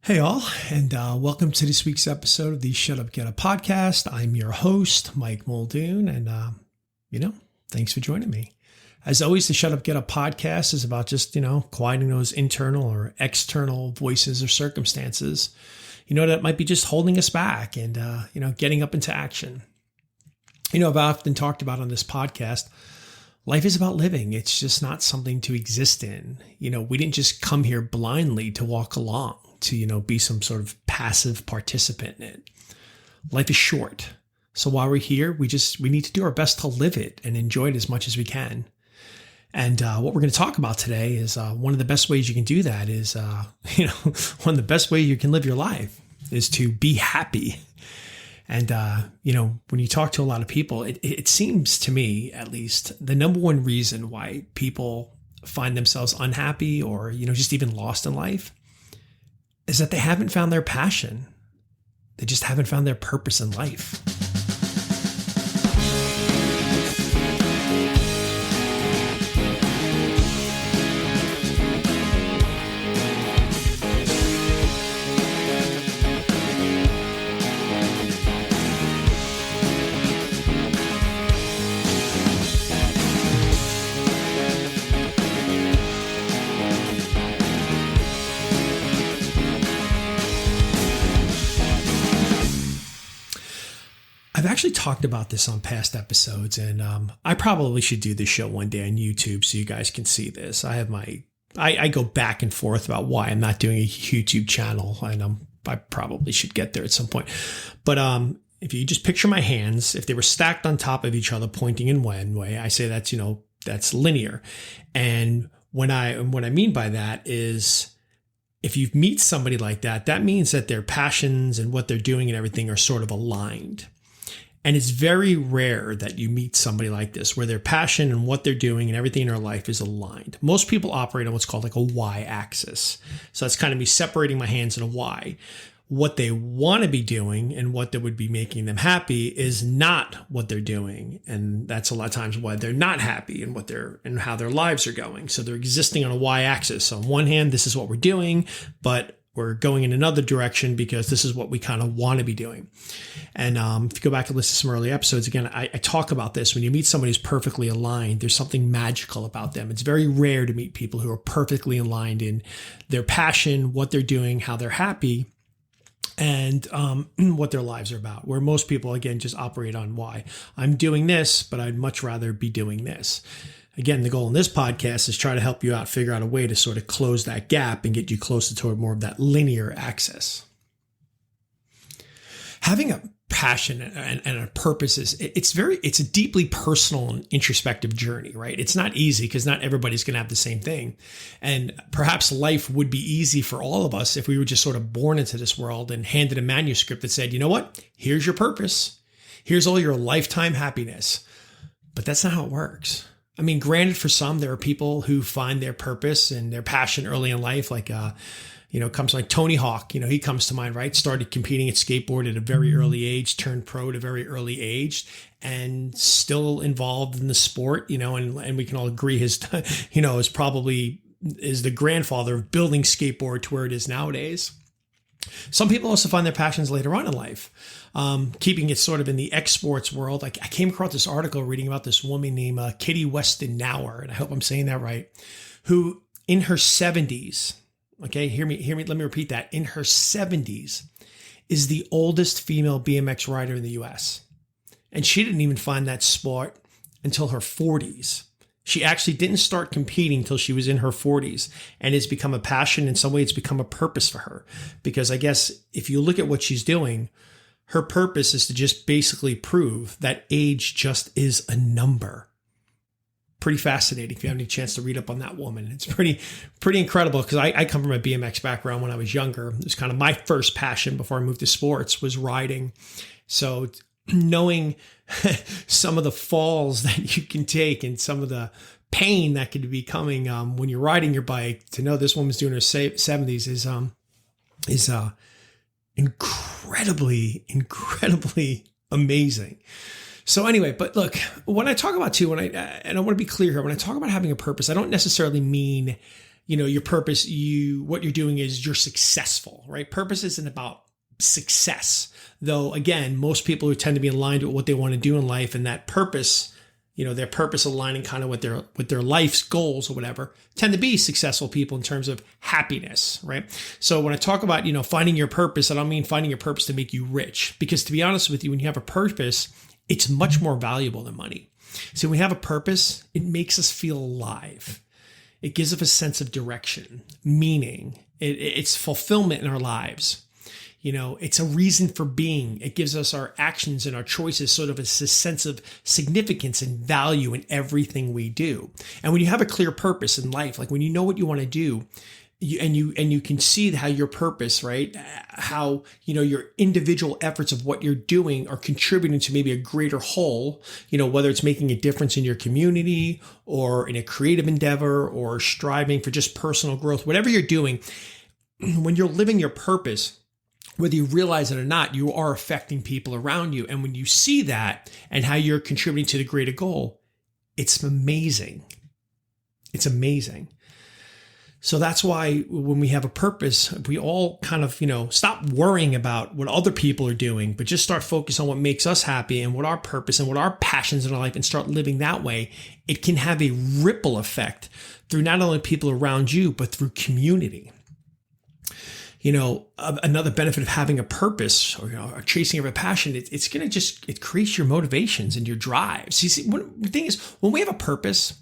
Hey all, and welcome to this week's episode of the Shut Up Get Up podcast. I'm your host, Mike Muldoon, and thanks for joining me. As always, the Shut Up Get Up podcast is about just, quieting those internal or external voices or circumstances, that might be just holding us back and, getting up into action. I've often talked about on this podcast, life is about living. It's just not something to exist in. We didn't just come here blindly to walk along, to, be some sort of passive participant in it. Life is short. So while we're here, we need to do our best to live it and enjoy it as much as we can. And what we're going to talk about today is one of the best ways you can do that is, one of the best ways you can live your life is to be happy. And, when you talk to a lot of people, it seems to me, at least, the number one reason why people find themselves unhappy or, just even lost in life is that they haven't found their passion. They just haven't found their purpose in life. I've actually talked about this on past episodes, and I probably should do this show one day on YouTube so you guys can see this. I go back and forth about why I'm not doing a YouTube channel, and I probably should get there at some point. But if you just picture my hands, if they were stacked on top of each other, pointing in one way, I say that's linear. And what I mean by that is, if you meet somebody like that, that means that their passions and what they're doing and everything are sort of aligned. And it's very rare that you meet somebody like this, where their passion and what they're doing and everything in their life is aligned. Most people operate on what's called like a Y axis. So that's kind of me separating my hands in a Y. What they want to be doing and what that would be making them happy is not what they're doing. And that's a lot of times why they're not happy and how their lives are going. So they're existing on a Y axis. So on one hand, this is what we're doing, but we're going in another direction because this is what we kind of want to be doing. And if you go back and listen to some early episodes, again, I talk about this. When you meet somebody who's perfectly aligned, there's something magical about them. It's very rare to meet people who are perfectly aligned in their passion, what they're doing, how they're happy, and what their lives are about. Where most people, again, just operate on why. I'm doing this, but I'd much rather be doing this. Again, the goal in this podcast is try to help you out, figure out a way to sort of close that gap and get you closer toward more of that linear axis. Having a passion and a purpose it's a deeply personal and introspective journey, right? It's not easy because not everybody's going to have the same thing. And perhaps life would be easy for all of us if we were just sort of born into this world and handed a manuscript that said, you know what? Here's your purpose. Here's all your lifetime happiness. But that's not how it works. I mean, granted, for some, there are people who find their purpose and their passion early in life, like, comes like Tony Hawk, he comes to mind, right? Started competing at skateboard at a very early age, turned pro at a very early age, and still involved in the sport, and we can all agree is probably the grandfather of building skateboard to where it is nowadays. Some people also find their passions later on in life. Keeping it sort of in the exports world, I came across this article reading about this woman named Kitty Weston Nauer, and I hope I'm saying that right, who in her 70s, okay, hear me, let me repeat that, in her 70s is the oldest female BMX rider in the US. And she didn't even find that sport until her 40s. She actually didn't start competing until she was in her 40s, and it's become a passion. In some way, it's become a purpose for her, because I guess if you look at what she's doing, her purpose is to just basically prove that age just is a number. Pretty fascinating if you have any chance to read up on that woman. It's pretty incredible, because I come from a BMX background when I was younger. It was kind of my first passion before I moved to sports was riding. So knowing some of the falls that you can take and some of the pain that could be coming when you're riding your bike, to know this woman's doing her 70s is incredibly amazing. So anyway, but look, when I talk about too, and I want to be clear here, when I talk about having a purpose, I don't necessarily mean, your purpose, what you're doing is you're successful, right? Purpose isn't about success, though. Again, most people who tend to be aligned with what they want to do in life, and that purpose, their purpose aligning kind of with their life's goals or whatever, tend to be successful people in terms of happiness, right? So when I talk about, finding your purpose, I don't mean finding your purpose to make you rich, because to be honest with you, when you have a purpose, it's much more valuable than money. So when we have a purpose, it makes us feel alive. It gives us a sense of direction, meaning. It's fulfillment in our lives. It's a reason for being. It gives us our actions and our choices sort of a sense of significance and value in everything we do. And when you have a clear purpose in life, like when you know what you want to do, you can see how your purpose, right? How, your individual efforts of what you're doing are contributing to maybe a greater whole, whether it's making a difference in your community or in a creative endeavor or striving for just personal growth, whatever you're doing. When you're living your purpose, whether you realize it or not, you are affecting people around you. And when you see that and how you're contributing to the greater goal, it's amazing. It's amazing. So that's why when we have a purpose, we all kind of, stop worrying about what other people are doing, but just start focusing on what makes us happy and what our purpose and what our passions in our life, and start living that way. It can have a ripple effect through not only people around you, but through community. Another benefit of having a purpose or chasing of a passion, it's going to it creates your motivations and your drives. You see, the thing is, when we have a purpose,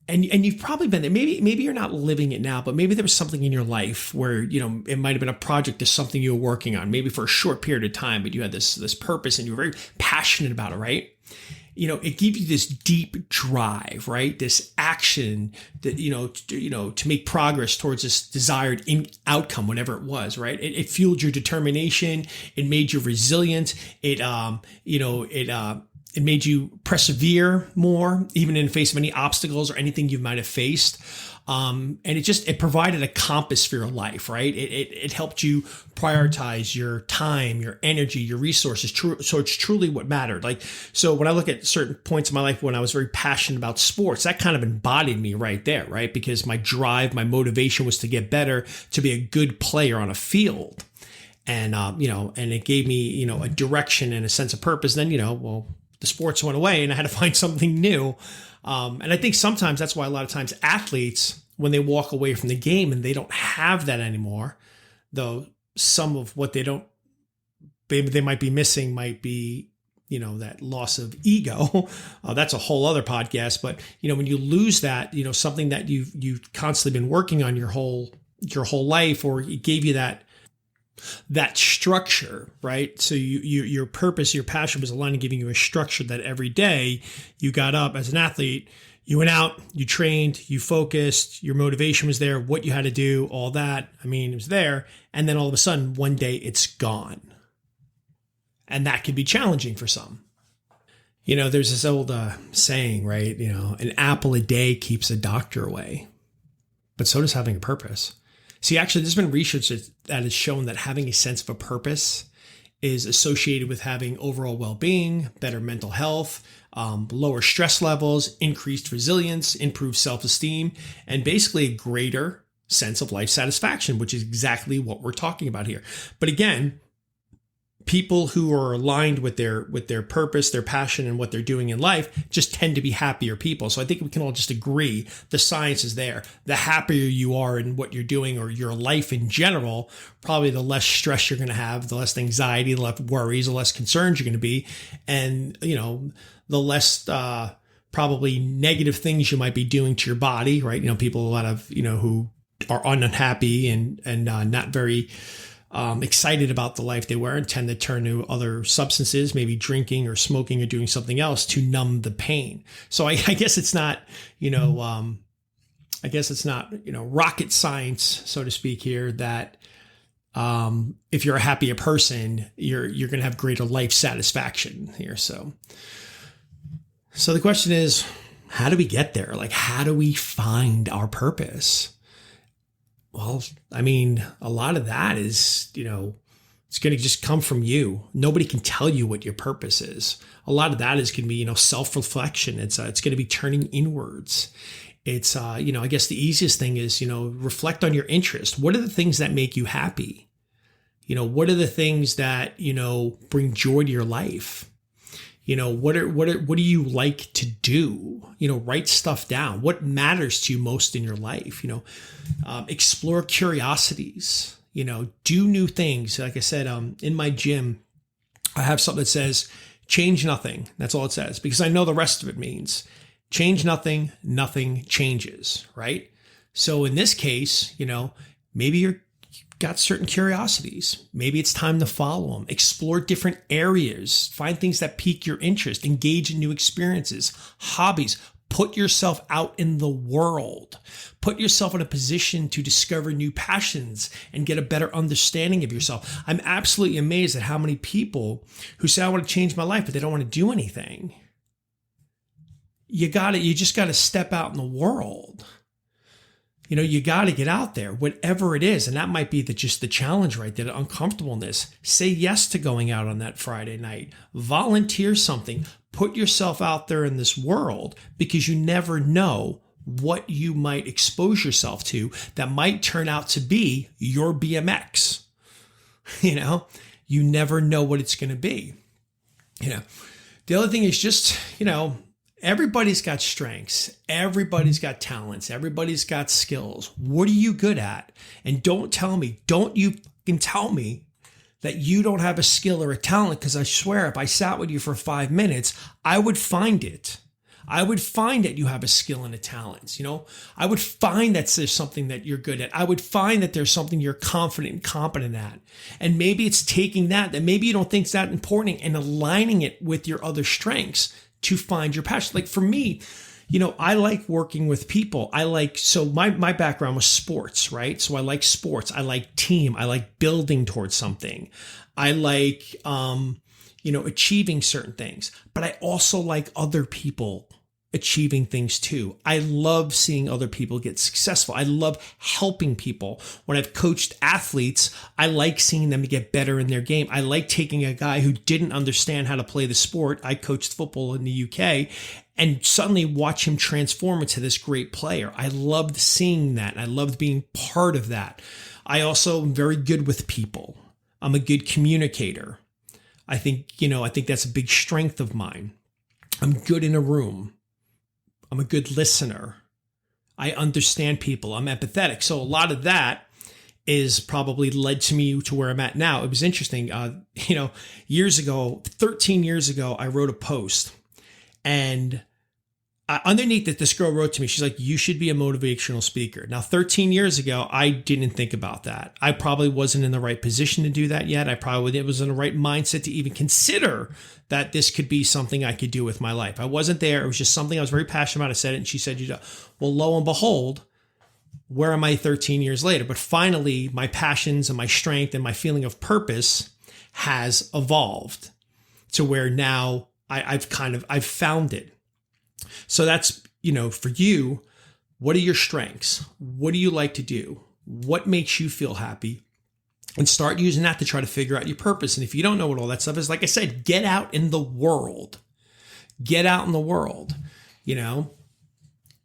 and you've probably been there, maybe you're not living it now, but maybe there was something in your life where, it might have been a project or something you were working on, maybe for a short period of time, but you had this purpose and you were very passionate about it, right? It gives you this deep drive, right? This action that, to make progress towards this desired outcome, whatever it was, right? It fueled your determination. It made you resilient. It made you persevere more, even in the face of any obstacles or anything you might have faced. And it provided a compass for your life, right? It helped you prioritize your time, your energy, your resources. So it's truly what mattered. So when I look at certain points in my life when I was very passionate about sports, that kind of embodied me right there, right? Because my drive, my motivation was to get better, to be a good player on a field. And, and it gave me, a direction and a sense of purpose. Then, the sports went away and I had to find something new. And I think sometimes that's why a lot of times athletes, when they walk away from the game and they don't have that anymore, though some of what they might be missing might be, that loss of ego. That's a whole other podcast. But, when you lose that, something that you've constantly been working on your whole life, or it gave you that structure, right? So your purpose, your passion was aligned to giving you a structure that every day you got up as an athlete, you went out, you trained, you focused, your motivation was there, what you had to do, all that. It was there. And then all of a sudden, one day it's gone. And that can be challenging for some. There's this old saying, right? An apple a day keeps a doctor away. But so does having a purpose. See, actually, there's been research that has shown that having a sense of a purpose is associated with having overall well-being, better mental health, lower stress levels, increased resilience, improved self-esteem, and basically a greater sense of life satisfaction, which is exactly what we're talking about here. But again, people who are aligned with their purpose, their passion, and what they're doing in life just tend to be happier people. So I think we can all just agree the science is there. The happier you are in what you're doing or your life in general, probably the less stress you're going to have, the less anxiety, the less worries, the less concerns you're going to be. And, the less probably negative things you might be doing to your body, right? People, a lot of, who are unhappy and not very excited about the life they were and tend to turn to other substances, maybe drinking or smoking or doing something else to numb the pain. So I guess it's not, rocket science, so to speak here, that if you're a happier person, you're going to have greater life satisfaction here. So the question is, how do we get there? How do we find our purpose? Well, a lot of that is, it's going to just come from you. Nobody can tell you what your purpose is. A lot of that is going to be, self-reflection. It's going to be turning inwards. It's, I guess the easiest thing is, reflect on your interest. What are the things that make you happy? What are the things that, bring joy to your life? What do you like to do? Write stuff down. What matters to you most in your life? Explore curiosities, do new things. Like I said, in my gym, I have something that says change nothing. That's all it says, because I know the rest of it means change nothing, nothing changes, right? So in this case, maybe you've got certain curiosities. Maybe it's time to follow them. Explore different areas. Find things that pique your interest. Engage in new experiences, hobbies. Put yourself out in the world. Put yourself in a position to discover new passions and get a better understanding of yourself. I'm absolutely amazed at how many people who say, I want to change my life, but they don't want to do anything. You just got to step out in the world. You got to get out there, whatever it is. And that might be just the challenge, right? That uncomfortableness. Say yes to going out on that Friday night. Volunteer something. Put yourself out there in this world, because you never know what you might expose yourself to that might turn out to be your BMX. You never know what it's going to be. The other thing is just, everybody's got strengths. Everybody's got talents. Everybody's got skills. What are you good at? And don't you can tell me that you don't have a skill or a talent, because I swear if I sat with you for 5 minutes, I would find it. I would find that you have a skill and a talent. I would find that there's something that you're good at. I would find that there's something you're confident and competent at. And maybe it's taking that maybe you don't think is that important, and aligning it with your other strengths to find your passion. Like for me, I like working with people. My background was sports, right? So I like sports. I like team. I like building towards something. I like, achieving certain things, but I also like other people achieving things too. I love seeing other people get successful. I love helping people. When I've coached athletes, I like seeing them get better in their game. I like taking a guy who didn't understand how to play the sport. I coached football in the UK, and suddenly watch him transform into this great player. I loved seeing that. I loved being part of that. I also am very good with people. I'm a good communicator. I think that's a big strength of mine. I'm good in a room. I'm a good listener. I understand people. I'm empathetic. So a lot of that is probably led to me to where I'm at now. It was interesting. Years ago, 13 years ago, I wrote a post, and underneath it, this girl wrote to me. She's like, you should be a motivational speaker. Now, 13 years ago, I didn't think about that. I probably wasn't in the right position to do that yet. It was in the right mindset to even consider that this could be something I could do with my life. I wasn't there. It was just something I was very passionate about. I said it, and she said, well, lo and behold, where am I 13 years later? But finally, my passions and my strength and my feeling of purpose has evolved to where now I've found it. So that's, for you, what are your strengths? What do you like to do? What makes you feel happy? And start using that to try to figure out your purpose. And if you don't know what all that stuff is, like I said, get out in the world. Get out in the world,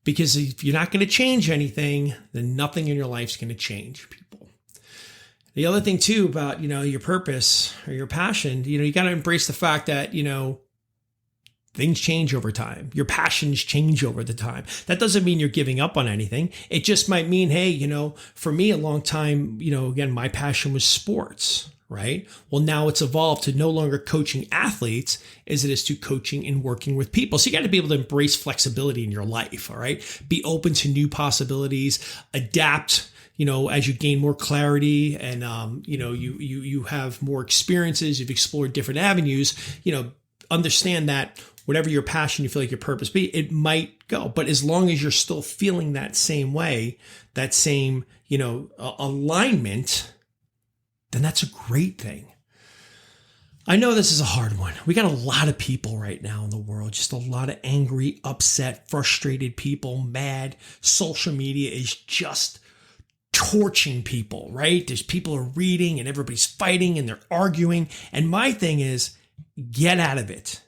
because if you're not going to change anything, then nothing in your life is going to change people. The other thing too about, your purpose or your passion, you got to embrace the fact that, things change over time. Your passions change over the time. That doesn't mean you're giving up on anything. It just might mean, hey, for me, a long time, again, my passion was sports, right? Well, now it's evolved to no longer coaching athletes as it is to coaching and working with people. So you got to be able to embrace flexibility in your life, all right? Be open to new possibilities, adapt, as you gain more clarity and, you have more experiences, you've explored different avenues, understand that whatever your passion, you feel like your purpose be, it might go. But as long as you're still feeling that same way, that same, alignment, then that's a great thing. I know this is a hard one. We got a lot of people right now in the world, just a lot of angry, upset, frustrated people, mad. Social media is just torching people, right? There's people are reading and everybody's fighting and they're arguing. And my thing is, get out of it.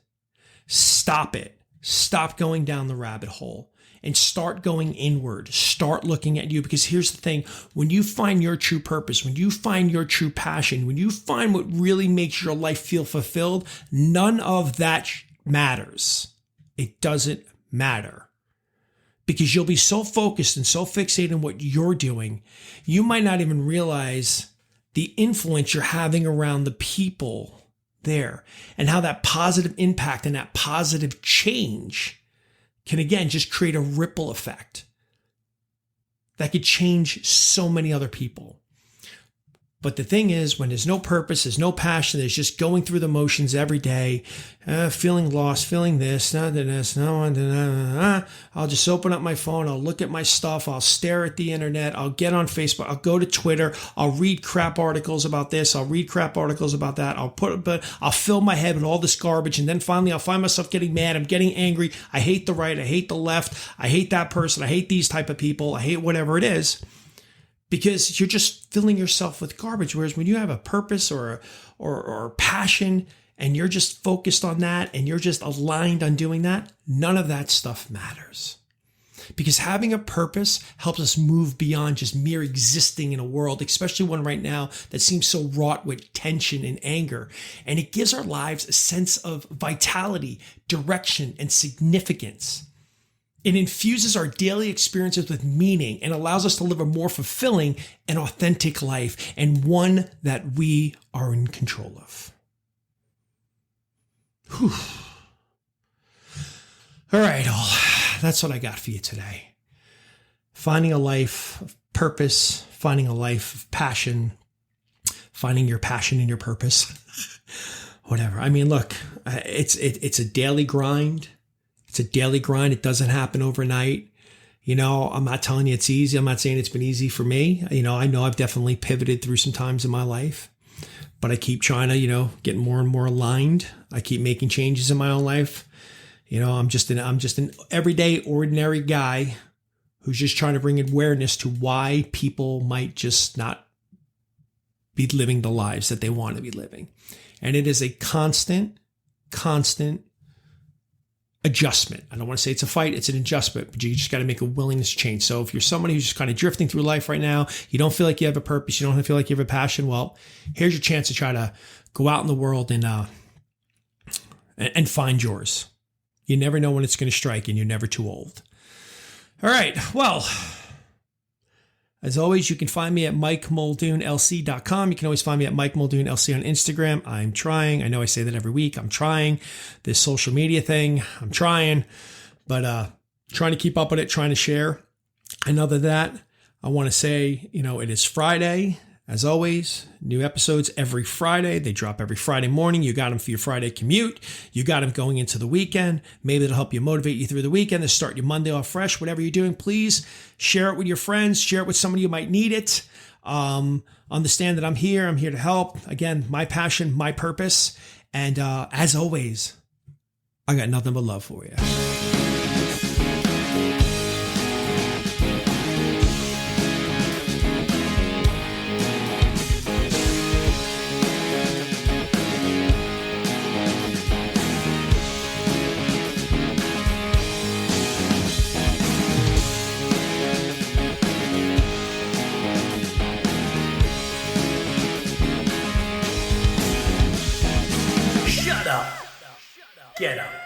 Stop it. Stop going down the rabbit hole and start going inward. Start looking at you, because here's the thing. When you find your true purpose, when you find your true passion, when you find what really makes your life feel fulfilled, none of that matters. It doesn't matter. Because you'll be so focused and so fixated on what you're doing, you might not even realize the influence you're having around the people there, and how that positive impact and that positive change can, again, just create a ripple effect that could change so many other people. But the thing is, when there's no purpose, there's no passion, there's just going through the motions every day, feeling lost, feeling this, I'll just open up my phone, I'll look at my stuff, I'll stare at the internet, I'll get on Facebook, I'll go to Twitter, I'll read crap articles about this, I'll read crap articles about that, I'll fill my head with all this garbage, and then finally I'll find myself getting mad, I'm getting angry, I hate the right, I hate the left, I hate that person, I hate these type of people, I hate whatever it is. Because you're just filling yourself with garbage. Whereas when you have a purpose or passion, and you're just focused on that, and you're just aligned on doing that, none of that stuff matters. Because having a purpose helps us move beyond just mere existing in a world, especially one right now that seems so wrought with tension and anger. And it gives our lives a sense of vitality, direction, and significance. It infuses our daily experiences with meaning and allows us to live a more fulfilling and authentic life, and one that we are in control of. Whew. All right, that's what I got for you today. Finding a life of purpose, finding a life of passion, finding your passion and your purpose. Whatever. I mean, look, it's a daily grind. It's a daily grind. It doesn't happen overnight. I'm not telling you it's easy. I'm not saying it's been easy for me. I know I've definitely pivoted through some times in my life, but I keep trying to, get more and more aligned. I keep making changes in my own life. I'm just an everyday, ordinary guy who's just trying to bring awareness to why people might just not be living the lives that they want to be living. And it is a constant adjustment. I don't want to say it's a fight, it's an adjustment, but you just got to make a willingness to change. So if you're somebody who's just kind of drifting through life right now, you don't feel like you have a purpose, you don't feel like you have a passion, well, here's your chance to try to go out in the world and find yours. You never know when it's going to strike, and you're never too old. All right. Well, as always, you can find me at MikeMuldoonLC.com. You can always find me at MikeMuldoonLC on Instagram. I'm trying. I know I say that every week. I'm trying this social media thing. I'm trying, but trying to keep up with it, trying to share. And other than that, I want to say, it is Friday. As always, new episodes every Friday. They drop every Friday morning. You got them for your Friday commute. You got them going into the weekend. Maybe it'll help you motivate you through the weekend to start your Monday off fresh. Whatever you're doing, please share it with your friends. Share it with somebody who might need it. Understand that I'm here. I'm here to help. Again, my passion, my purpose. And as always, I got nothing but love for you. Get up.